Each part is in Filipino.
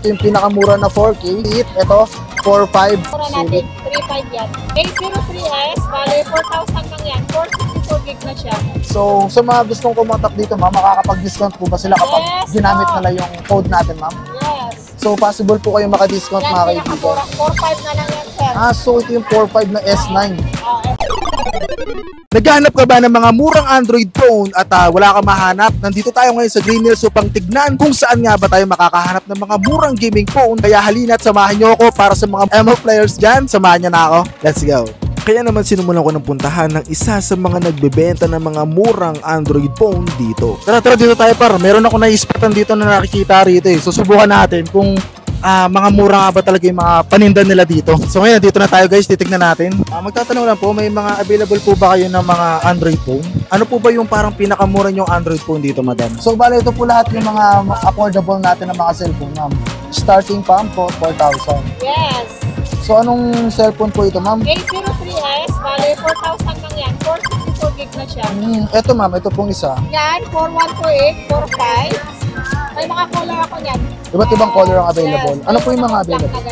Ito yung pinakamura na 4K. Ito, 4.5. Mura natin, 3.5 yan. A03s, bali 4,000 lang yan. 464 gig na siya. So, sa mga gustong kumontak dito, ma'am, makakapag-discount po ba sila kapag ginamit nila yung code natin, ma'am? Yes. So, possible po kayo makadiscount, Yan, mga kaibigan. pinakamura. 4.5 na lang yan, sir. So ito yung 4.5 na S9. Naghahanap ka ba ng mga murang Android phone at wala ka mahanap? Nandito tayo ngayon sa Green Hills upang tignan kung saan nga ba tayo makakahanap ng mga murang gaming phone. Kaya halina't samahan nyo ako para sa mga ML players dyan. Samahan nyo na ako. Let's go! Kaya naman sinumulan ko ng puntahan ng isa sa mga nagbebenta ng mga murang Android phone dito. Tara dito tayo par. Meron ako na-spotan dito na nakikita rito eh. Susubukan natin kung mga mura nga ba talaga yung mga paninda nila dito. So ngayon, dito na tayo guys, titignan natin. Magtatanong lang po, may mga available po ba kayo ng mga Android phone? Ano po ba yung parang pinakamura yung Android phone dito, madam? So bale, ito po lahat yung mga affordable natin na mga cellphone, ma'am. Starting pa po, 4,000. Yes. So anong cellphone po ito, ma'am? A03s, bali 4,000 lang yan. 464 gig na siya. Ito ma'am, ito pong isa. Yan, 4128, 45. May mga color ako niyan. Iba't ibang color ang available. Yes, ano po yung mga available?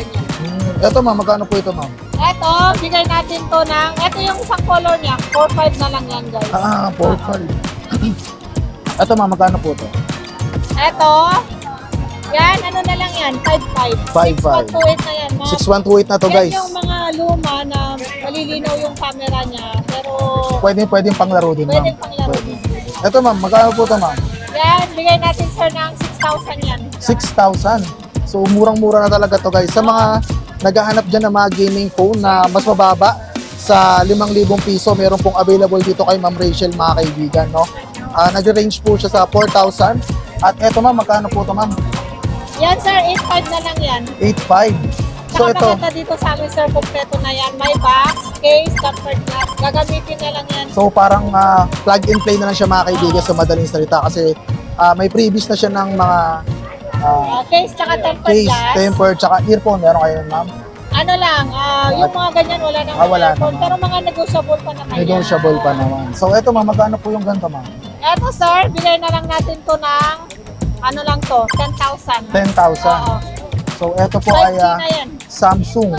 Ito ma'am, magkano po ito ma'am? Ito, bigay natin to ng, ito yung isang color niya, 4.5 na lang yan guys. 4.5. Ito ma'am, magkano po ito? Ito, yan, ano na lang yan, 5.5. 5.5. 6128 na yan. 6128 na to guys. Yan yung mga luma na malilinaw yung camera niya, pero Pwedeng panglaro din ma'am. pwedeng panglaro din. Ito ma'am, magkano po ito ma'am? Yan, bigay natin sir ng 6,000 yan. 6,000. So murang-mura na talaga to guys. Sa mga naghahanap dyan ng mga gaming phone na mas mababa sa 5,000 piso, meron pong available dito kay Ma'am Rachel, mga kaibigan, no? Nag-range po siya sa 4,000. At eto ma'am, magkano po ito ma'am? Yan sir, 8.5 na lang yan. 8.5. So Saka ito, maganda dito sa amin sir, kompleto na yan. May box, case, tempered glass. Gagamitin na lang yan. so parang plug and play na lang siya, mga kaibigan, sa madaling salita, kasi may previous na siya ng mga Case, tsaka tempered case, glass. tempered, tsaka earphone. Meron kayo ma'am? Ano lang, yung mga ganyan wala naman. Wala earphone, naman. pero mga negotiable pa naman yan. Negotiable pa naman. So eto ma'am, magkano po yung ganito ma'am? Eto sir, bilay na lang natin to ng, ano lang to, 10,000. 10,000. Oo. So eto po 5G ay na yan. Samsung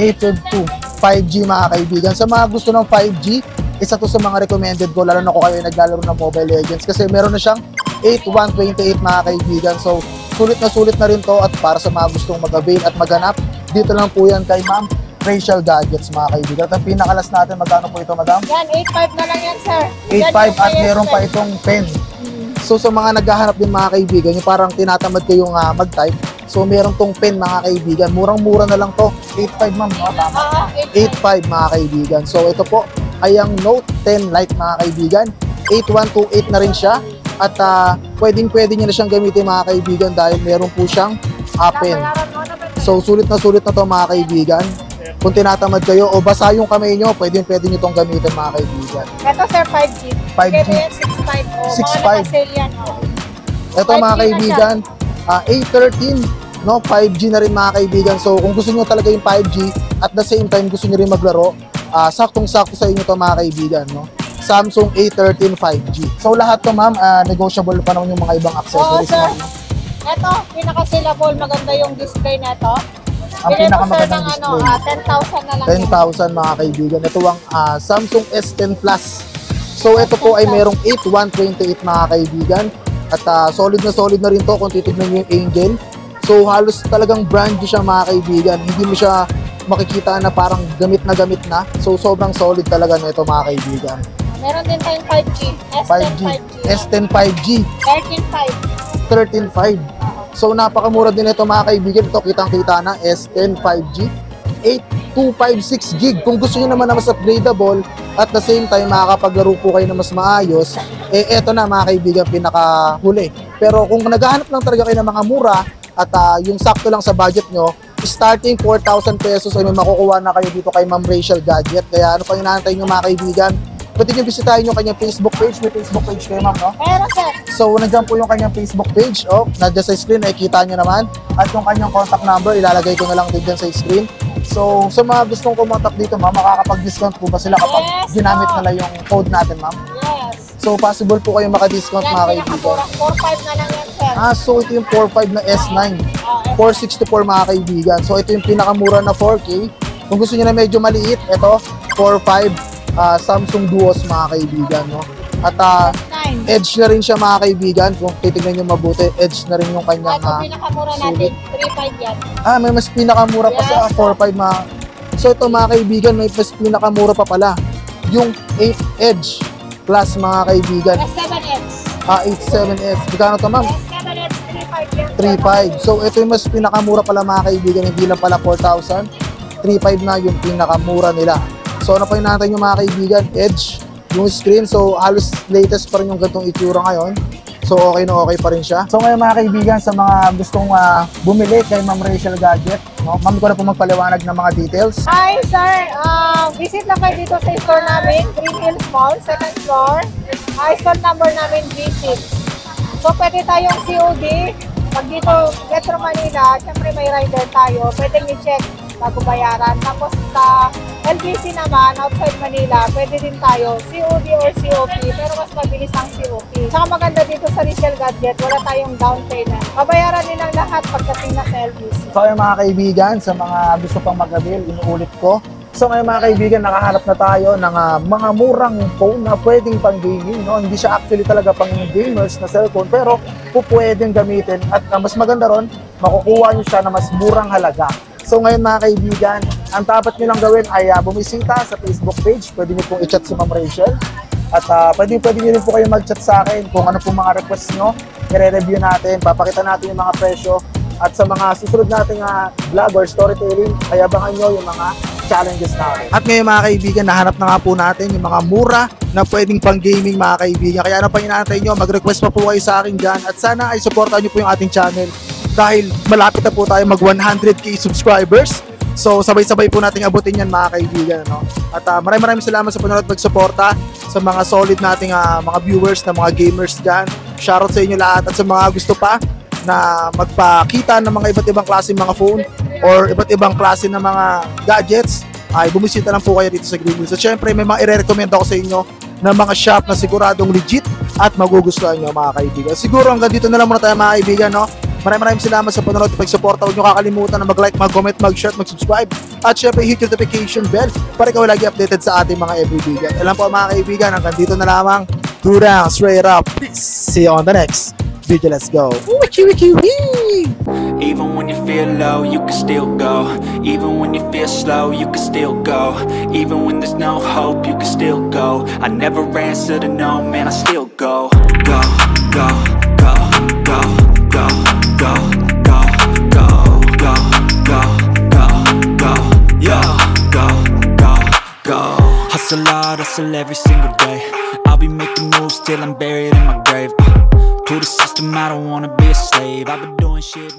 A52 5G, mga kaibigan. Sa mga gusto ng 5G, isa to sa mga recommended ko, lalo na kung kayo naglalaro ng Mobile Legends, kasi meron na siyang 8128, mga kaibigan. So sulit na rin to, at para sa mga gustong mag-avail at maghanap, dito lang po yan kay Ma'am Rachel Gadgets, mga kaibigan. At ang pinakalas natin, magkano po ito madam? Yan, 8.5 na lang yan sir. 8.5 at meron pa itong pen. So sa mga naghahanap din, mga kaibigan, yung parang tinatamad kayong mag-type, so meron tong pen, mga kaibigan. Murang-mura na lang to. 8.5 ma'am, no? Tama. 8.5, mga kaibigan. So ito po ay ang Note 10 Lite, mga kaibigan. 8128 na rin siya. At pwedeng-pwede nyo na siyang gamitin, mga kaibigan, dahil meron po siyang pen. So sulit na to, mga kaibigan. Kung tinatamad kayo o basa yung kamay nyo, pwedeng-pwede nyo itong gamitin, mga kaibigan. Ito sir, 5G. 5G. 6.5. Oh, 6.5. mga naka-sale yan. Oh. Ito, 5G mga na kaibigan, A13, no, 5G na rin, mga kaibigan. So kung gusto niyo talaga yung 5G at the same time gusto niyo rin maglaro, saktong-sakto sa inyo to, mga kaibigan, no. Samsung A13 5G. So lahat to ma'am, negotiable pa naman yung mga ibang accessories. Oo, sir. No? Ito, pinaka-saleable, maganda yung display na ito. Ang pinakamagandang display. 10,000 na lang. 10,000, mga kaibigan. Ito ang Samsung S10 Plus. So ito po ay merong 8128, mga kaibigan. At solid na rin to kung titignan nyo yung Angel. So halos talagang brand new siya, mga kaibigan. Hindi mo siya makikita na parang gamit na. So sobrang solid talaga nito, mga kaibigan. Meron din tayong 5G. S10 5G. S10 5G. 13.5. 13.5. So napakamura din ito, mga kaibigan. Ito kitang-kita na S10 5G. 8256 gig. Kung gusto niyo naman na mas upgradable at the same time makakapaglaro po kayo na mas maayos, eto na, mga kaibigan, pinakahuli. Pero kung naghahanap lang talaga kayo ng mga mura at yung sakto lang sa budget nyo, starting 4,000 pesos ay may makukuha na kayo dito kay Ma'am Rachel Gadget. Kaya ano pang inaantay nyo, mga kaibigan? Pwede nyo bisitahin yung kanyang Facebook page. May Facebook page kayo, ma'am, no? Meron sir. So, nandiyan po yung kanyang Facebook page. Nandiyan sa screen, nakikita nyo naman. At yung kanyang contact number, ilalagay ko na lang din dyan sa screen. So, sa mga gustong kumontak dito, ma'am, makakapag-discount po ba sila kapag ginamit nila yung code natin, ma'am? Yes. So possible po kayo maka-discount Yan, mga kaibigan. pinakamura. 4.5 na lang yan, sir. So ito yung 4.5 na S9. Oh, 464 mga kaibigan. So ito yung pinakamura na 4K. Kung gusto niyo na medyo maliit, ito 4.5 Samsung Duos mga kaibigan, no? At S9. edge na rin siya mga kaibigan. Kung titignan niyo mabuti, edge na rin yung kanyang Ito, pinakamura natin. 3.5 yan. may mas pinakamura pa sa Yes. 4.5 mga. So ito mga kaibigan, may mas pinakamura pa pala. Yung 8 Edge Plus mga kaibigan. S7X. 87S. Magkano to ma'am? S7X, 3.5 yan. 3.5. So ito yung mas pinakamura pala mga kaibigan, hindi lang pala 4,000. 3.5 na yung pinakamura nila. So ano pa yung natin yung mga kaibigan? Edge, yung screen. So halos latest pa rin yung gantong itsura ngayon. So okay na okay pa rin siya. So ngayon mga kaibigan, sa mga gustong bumili kay Ma'am Rachel Gadget, no? Ma'am ko na po magpaliwanag ng mga details. Hi, sir. Visit lang kayo dito sa store namin, Green Hills Mall, 2nd floor. Store number namin G6. So pwede tayong COD. Pag dito, Metro Manila, syempre may rider tayo. Pwede i-check bago bayaran. Tapos sa LBC naman, outside Manila, pwede din tayo COD or COP, pero mas mabilis ang COP. Saka maganda dito sa Rachel Gadget, wala tayong down payment. Babayaran nilang lahat pagdating na sa LBC. So ngayon mga kaibigan, sa mga gusto pang mag-avail, inuulit ko. So ngayon mga kaibigan, nakahanap na tayo ng mga murang phone na pwedeng pang gaming. No? Hindi siya actually talaga pang gamers na cellphone, pero pwedeng gamitin. At mas maganda ron, makukuha nyo siya na mas murang halaga. So ngayon mga kaibigan, ang dapat nyo lang gawin ay bumisita sa Facebook page. Pwede nyo pong i-chat si Ma'am Rachel. At pwede nyo rin po kayo mag-chat sa akin kung ano pong mga request nyo. I-review natin, papakita natin yung mga presyo. At sa mga susunod nating vlog or storytelling, ay abangan nyo yung mga challenges natin. At ngayon mga kaibigan, nahanap na nga po natin yung mga mura na pwedeng pang gaming mga kaibigan. Kaya ano pa inaantay nyo, mag-request pa po kayo sa akin dyan. At sana ay supportan nyo po yung ating channel. Dahil malapit na po tayo mag 100k subscribers. So sabay-sabay po nating abutin yan mga kaibigan. No? At maraming salamat sa panonood at pagsuporta sa mga solid nating mga viewers na mga gamers dyan. Shoutout sa inyo lahat. At sa mga gusto pa na magpakita ng mga iba't ibang klase mga phone or iba't ibang klase ng mga gadgets, ay bumisita lang po kayo dito sa Green Hills. So syempre may mga i-recommend ako sa inyo ng mga shop na siguradong legit at magugustuhan nyo mga kaibigan. Siguro hanggang dito na lang muna tayo mga kaibigan. No? Maraming salamat sa panonood at pagsuporta. Huwag nyo kakalimutan na mag-like, mag-comment, mag-share, mag-subscribe. At syempre hit yung notification bell para ikaw lagi updated sa ating mga everyday. Alam po mga kaibigan, hanggang dito na lamang. Two down, straight up. Peace. See you on the next video. Let's go. Wiki wiki wee. Even when you feel low, you can still go. Even when you feel slow, you can still go. Even when there's no hope, you can still go. I never answer to no, man, I still go. Go, go, go, go, go, go, go, go, go, go, go, go, yo, go, go, go. Hustle hard, hustle every single day. I'll be making moves till I'm buried in my grave. To the system, I don't wanna be a slave. I've been doing shit.